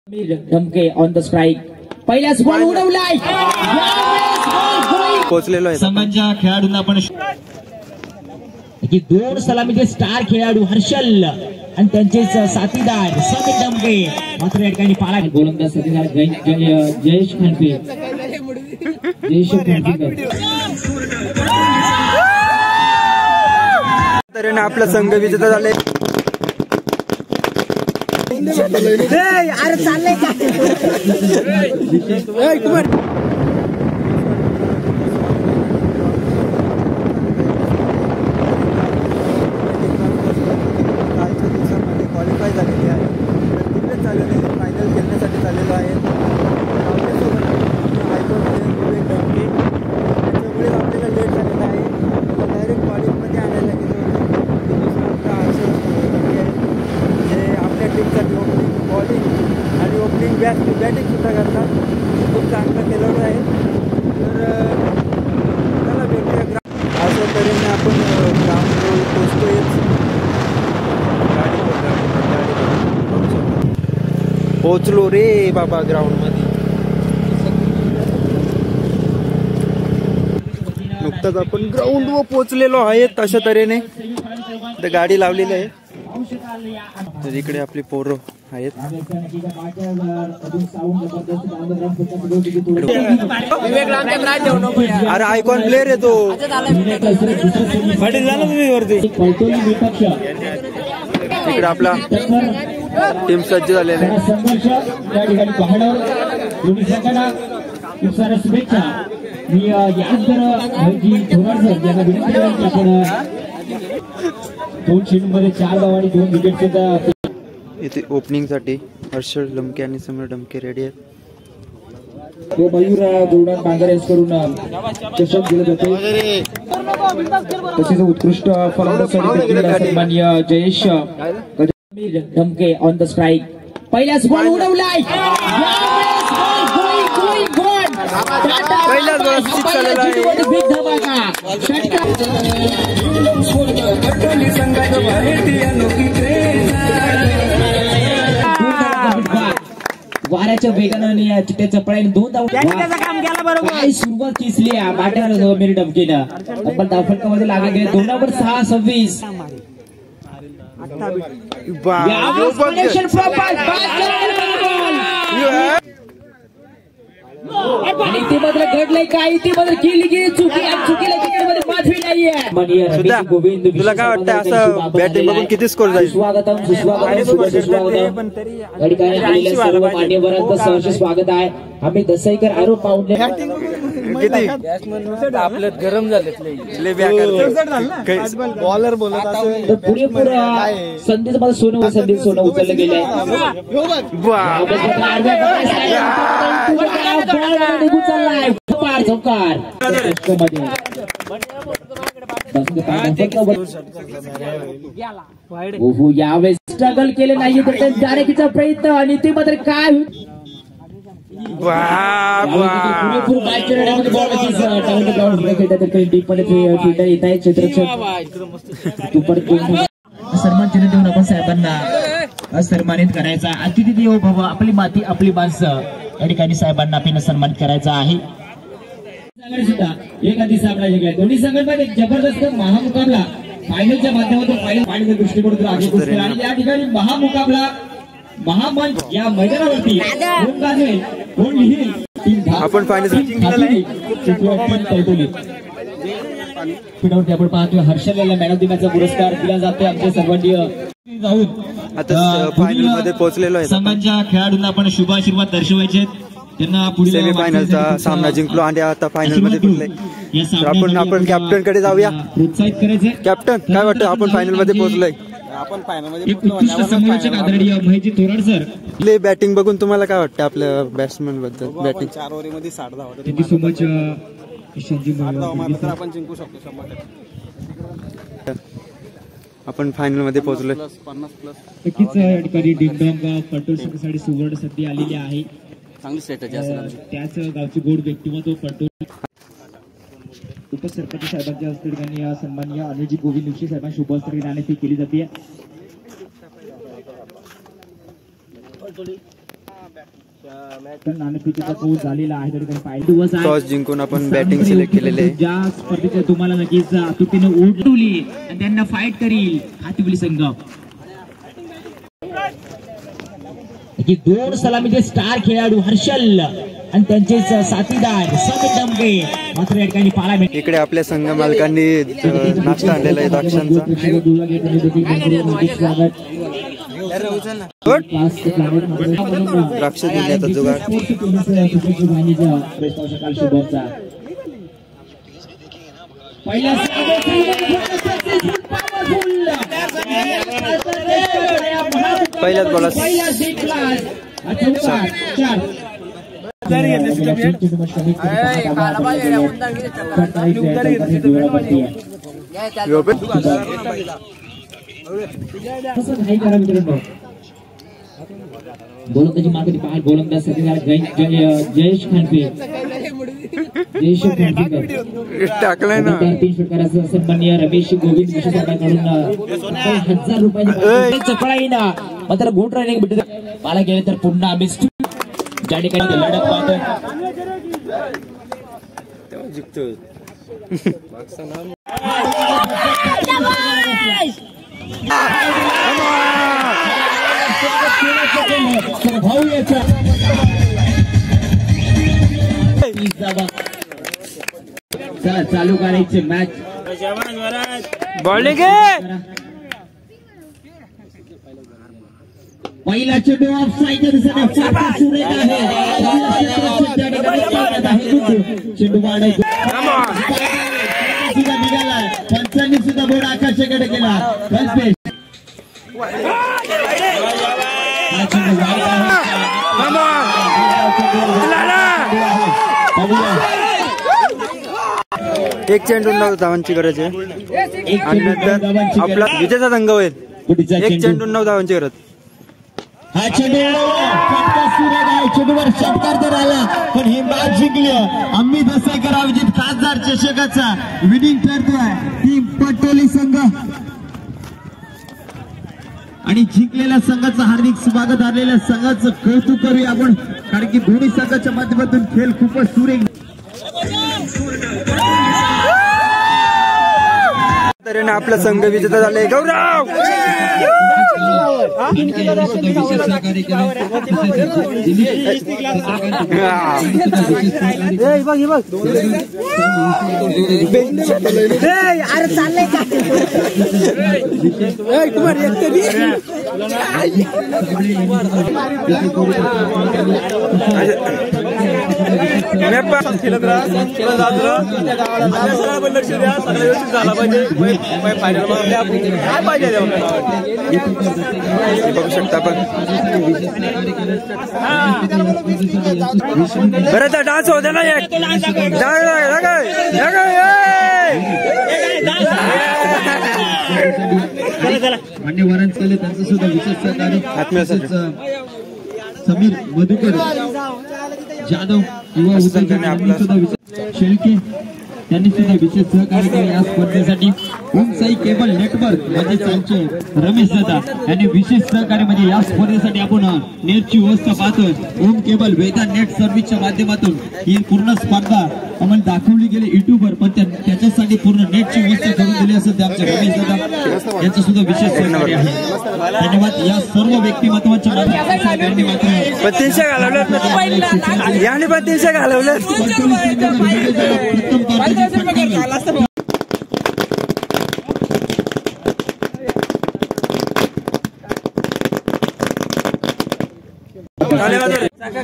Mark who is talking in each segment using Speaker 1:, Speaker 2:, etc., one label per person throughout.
Speaker 1: धमके on the strike पहिल्याच ball उडवलाय
Speaker 2: पोहोचलेलो आहे
Speaker 3: संघाच्या खेळाडूंना आपण
Speaker 1: की दोन सलामीचे स्टार खेळाडू हर्षल आणि त्यांचेच साथीदार समीर धमके मात्र या ठिकाणी पाला गोलंदाज साथीदार जयेश खानपे
Speaker 2: तऱ्हेने आपला संघ विजेता झाले.
Speaker 1: अरे चाललंय
Speaker 2: क्वालिफाय झालेली आहे. तिकडेच चाललेले फायनल खेळण्यासाठी चाललेलो आहे. त्याच्यामुळे आपल्याला लेट झालेला आहे. डायरेक्ट क्वालिफायमध्ये आणायला गेलो जे आपल्या टीमसाठी ओपनिंग बॉलिंग आणि ओपनिंग बॅटिंग सुद्धा करतात. खूप चांगलं खेळाडू आहे. तर त्याला भेटूया. अशा तऱ्हेने आपण ग्राउंडवर पोचतोय. पोचलो रे बाबा ग्राउंड मध्ये. नुकताच आपण ग्राउंड वर पोचलेलो आहे. तशा तऱ्हेने गाडी लावलेली आहे. तर इकडे आपली पोरं आहेत. अरे आयकॉन प्लेअर आहे तो. इकडे आपला टीम सज्ज झालेला आहे.
Speaker 1: दोन चेंडूमध्ये 4 धावा आणि 2 विकेट सुद्धा.
Speaker 2: इथे ओपनिंग साठी हर्षल धमके आणि समीर धमके रेडी आहेत.
Speaker 1: तो मयूर जोरदार बांगर यांच्याकडून चषक दिले जाते. तसेच उत्कृष्ट फलंदाज सन्माननीय जयेश धमके ऑन द स्ट्राइक पहिल्याच बॉल उडवलाय.
Speaker 2: पहिल्याच बॉल सिक्स झालेला आहे.
Speaker 1: वाऱ्याच्या वेगाने चिट्ट्या चपळाने 2 धावा सुरुवात केली माट्यावर समीर धमकेनं. आपण धावफलकामध्ये लागले गेले 2/6-26. आणि ते मात्र घडलंय काय. ते मात्र केली गेली चुकीला माफी नाहीये. गोविंद
Speaker 2: तुला काय वाटतं असं बॅटिंग बघून किती स्कोर जाईल?
Speaker 1: स्वागतम सुस्वागतम. सर्व मान्यवरांचं सहर्ष स्वागत आहे. आम्ही दसईकर आरोप पाहून
Speaker 2: किती
Speaker 4: आपल्यात गरम झाले
Speaker 2: बॉलर बोलत असेल
Speaker 1: पुरेपूर संदेश मला सोनं उचललं गेलंय. यावेळेस स्ट्रगल केले नाहीये तर जाण्याचा प्रयत्न आणि ते मात्र काय पुरेपूर सन्मान चिन्ह देऊन आपण साहेबांना सन्मानित करायचा. अतिथी देवो भव आपली माती आपली माणसं या ठिकाणी साहेबांना आपल्याला सन्मानित करायचा आहे. एखादी सामना जिंकला. दोन्ही संघांमध्ये जबरदस्त महामुकाबला फायनलच्या माध्यमातून फायनल दृष्टिकोनातून आगे पोहोचला आणि या ठिकाणी महामुकाबला महामंच या मैदानावरती कोण गाजेल कोण लिहिल
Speaker 2: आपण फायनल
Speaker 1: आपण पाहतोय हर्षलला मॅन ऑफ द मॅचचा पुरस्कार दिला जातोय. आमचे सर्वांनी जाऊन
Speaker 2: आता फायनल मध्ये पोहोचलेलो आहे.
Speaker 3: संघाच्या खेळाडूंना आपण शुभाशीर्वाद दर्शवायचे. त्यांना पुढील
Speaker 2: सेमीफायनलचा सामना जिंकलो आणि आता फायनल मध्ये पोहोचलोय. आपण कॅप्टन कडे जाऊया.
Speaker 1: प्रोत्साहित करायचे.
Speaker 2: कॅप्टन काय वाटतं आपण फायनल मध्ये पोहोचलोय?
Speaker 4: आपण फायनल मध्ये
Speaker 3: आदरणीय महिजी तोराड सर
Speaker 2: बॅटिंग बघून तुम्हाला काय वाटतं आपल्या बॅट्समन बद्दल? बॅटिंग
Speaker 4: 4 ओव्हरमध्ये 60 धावा.
Speaker 3: Thank you so much.
Speaker 4: आपण जिंकू शकतो 100%.
Speaker 2: आपण फायनल मध्ये पोहोचलोय.
Speaker 4: 50+
Speaker 1: नक्कीच या ठिकाणी डिंगडॉंग पटोल सुवर्ण संधी आलेली आहे.
Speaker 4: चांगली स्ट्रॅटेजी असेल.
Speaker 1: त्याच गावची गोड व्यक्तिमत्व पटोल उपसरपंच साहेबांच्या हस्ते ठिकाणी सन्माननीय अनिलजी गोविंद उशी साहेबांना शुभहस्ते नाणेफेक केली जाते. नाणेफेकीचा पाऊस झालेला आहे तरी पण पाहिजे दिवस आहे.
Speaker 2: टॉस जिंकून आपण बॅटिंग सिलेक्ट केलेले आहे.
Speaker 1: ज्या स्पर्धेच्या तुम्हाला नक्कीच आतुरतेने उठवली आणि त्यांना फाईट करील हातिवली संघ की 2 सलामीचे स्टार खेळाडू हर्षल आणि त्यांचे साथीदार संगमके मात्र या ठिकाणी पाहायला मिळते.
Speaker 2: इकडे आपल्या संघ मालकांनी नाश्ता आणलेला आहे द्राक्षांचा. द्राक्ष देण्याचा जुगाड पहिल्याच बॉलात
Speaker 1: गोलंदाजी मागे पाहाल गोलंदाज जयेश खानपे
Speaker 2: टाकलाय ना
Speaker 1: 3 षटकारासह सन्माननीय रमेश गोविंद विशेषकाकडून 1000 रुपये पळाईना मात्र गुड रनिंग भेटत पाला गेले तर पुन्हा आम्ही ज्या ठिकाणी लढत पाहतो
Speaker 2: जिंकतो
Speaker 1: चला चालू करायचे मॅच
Speaker 2: बॉलिंग
Speaker 1: पहिला चेंडू ऑफ साईडच्या दिशेने फास्ट सुरेख आहे. चेंडू मारायचा सुद्धा निघाला. पंचांनी सुद्धा बोर्ड आकाशाकडे केला.
Speaker 2: एक चेंडू 9 धावांची गरज आहे आणि नंतर आपला विजेचा संघ होईल. एक चेंडू 9 धावांची गरज.
Speaker 1: हा चेंडू फटका सुरेख आहे. चेंडूवर षटकार तर आला पण ही मॅच जिंकली. आम्ही दसेकर अभिजित खासदार चषकाचा विनिंग ठरतोय टीम पटोली संघ आणि जिंकलेल्या संघाचं हार्दिक स्वागत. आलेल्या संघाचं कौतुक करूया आपण कारण की दोन्ही संघाच्या माध्यमातून खेळ खूपच सुरेख.
Speaker 2: तऱ्हेने आपला संघ विजेता झाले. गौरव
Speaker 5: अरे चाललंय का
Speaker 2: बघू शकता आपण बरं तर डान्स होते ना एक
Speaker 1: मान्यवरांचे त्यांचं सुद्धा विशेष सहकारी समीर मधुकर जाधव युवा आपला सुद्धा शेळके त्यांनी सुद्धा विशेष सहकार्य केले या स्पर्धेसाठी. ओम साई केबल नेटवर्क म्हणजे आमचे रमेश दादा यांनी विशेष सहकार्य म्हणजे या स्पर्धेसाठी आपण नेटची व्यवस्था पाहतोय. ओम केबल वेदा नेट सर्व्हिसच्या माध्यमातून ही पूर्ण स्पर्धा आम्हाला दाखवली गेली युट्यूबवर पण त्याच्यासाठी पूर्ण नेटची व्यवस्था करून दिली असेल ते आमचे रमेश दादा यांचं सुद्धा विशेष सहकार्य आहे. धन्यवाद. या सर्व व्यक्तिमत्वाच्या माध्यमातून मात्र
Speaker 2: 300 घालवलं याने पण 300 घालवलं.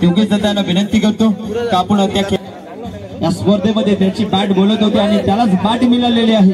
Speaker 1: योगेश दादांना विनंती करतो का आपण या स्पर्धेमध्ये त्याची बॅट बोलत होती आणि त्यालाच बॅट मिळालेली आहे.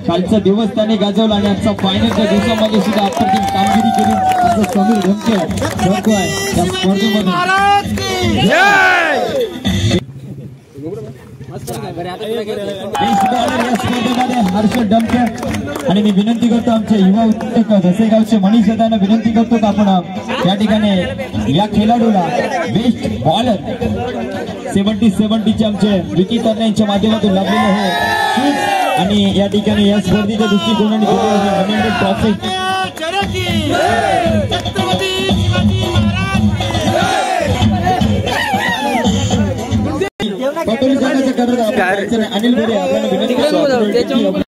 Speaker 1: कालचा दिवस त्याने गाजवला आणि आजचा फायनलच्या दिवसामध्ये सुद्धा अप्रतिम कामगिरी केली असं समीर धमके आहे या स्पर्धेमध्ये. हर्षल डमके आणि मी विनंती करतो आमचे युवा उद्योजक दसेगावचे मनीष दादांना विनंती करतो की आपण या ठिकाणी या खेळाडूला बेस्ट बॉलर 70-70 आमचे विकी तरणे यांच्या माध्यमातून लाभलेले आहे आणि या ठिकाणी या स्पर्धेच्या दृष्टिकोनाने ट्रॉफी जायचं नाही. अनिल भिडे आपल्याला विनंती करतो.